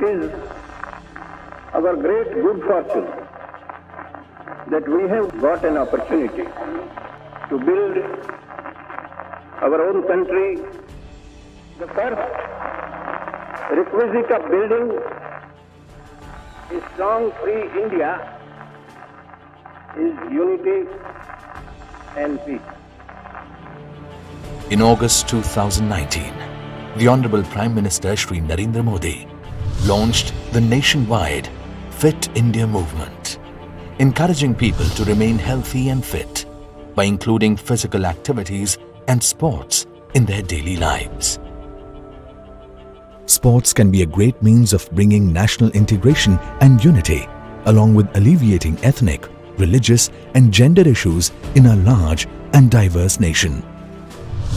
is our great good fortune that we have got an opportunity to build our own country. The first requisite of building a strong, free India is unity and peace. In August 2019, the Honorable Prime Minister Shri Narendra Modi launched the nationwide Fit India movement, encouraging people to remain healthy and fit by including physical activities and sports in their daily lives. Sports can be a great means of bringing national integration and unity, along with alleviating ethnic, religious and gender issues in a large and diverse nation.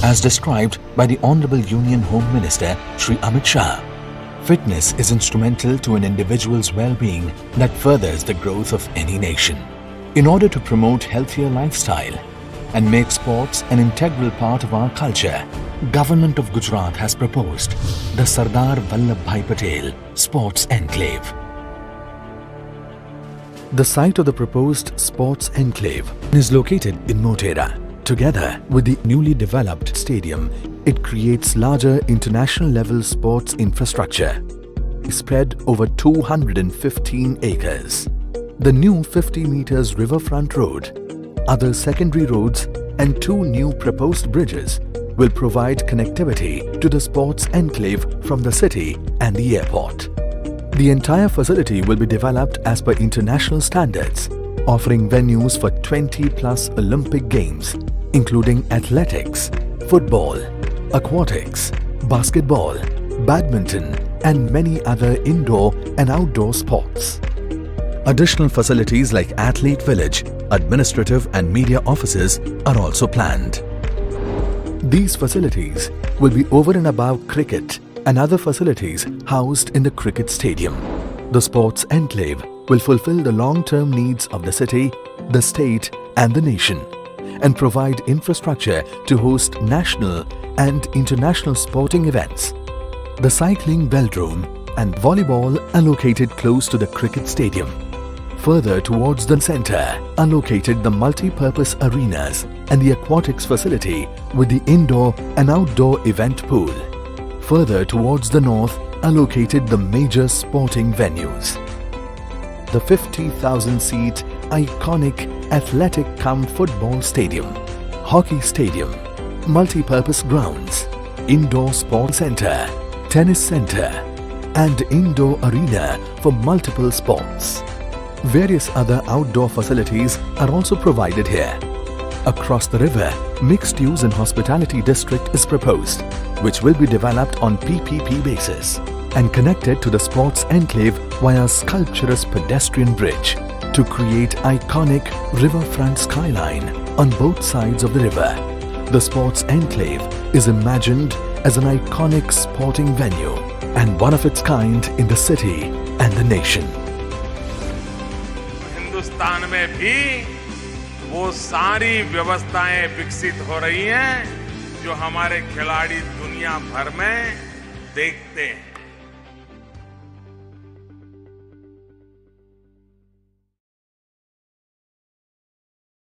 As described by the Honorable Union Home Minister Shri Amit Shah, fitness is instrumental to an individual's well-being that furthers the growth of any nation. In order to promote healthier lifestyle and make sports an integral part of our culture, Government of Gujarat has proposed the Sardar Vallabhbhai Patel Sports Enclave. The site of the proposed Sports Enclave is located in Motera. Together with the newly developed stadium, it creates larger international level sports infrastructure spread over 215 acres. The new 50 meters riverfront road, other secondary roads and 2 new proposed bridges will provide connectivity to the Sports Enclave from the city and the airport. The entire facility will be developed as per international standards, offering venues for 20+ Olympic Games, including athletics, football, aquatics, basketball, badminton, and many other indoor and outdoor sports. Additional facilities like Athlete Village, administrative and media offices are also planned. These facilities will be over and above cricket and other facilities housed in the cricket stadium. The Sports Enclave will fulfill the long-term needs of the city, the state and the nation, and provide infrastructure to host national and international sporting events. The cycling velodrome and volleyball are located close to the cricket stadium. Further towards the center are located the multi-purpose arenas and the aquatics facility with the indoor and outdoor event pool. Further towards the north are located the major sporting venues. The 50,000-seat iconic athletic-cum-football stadium, hockey stadium, multi-purpose grounds, indoor sports center, tennis center, and indoor arena for multiple sports. Various other outdoor facilities are also provided here. Across the river, mixed-use and hospitality district is proposed, which will be developed on PPP basis and connected to the Sports Enclave via sculpturous pedestrian bridge to create iconic riverfront skyline on both sides of the river. The Sports Enclave is imagined as an iconic sporting venue and one of its kind in the city and the nation. Hindustan में भी वो सारी व्यवस्थाएं विकसित हो रही हैं जो हमारे खिलाड़ी दुनिया भर में देखते हैं।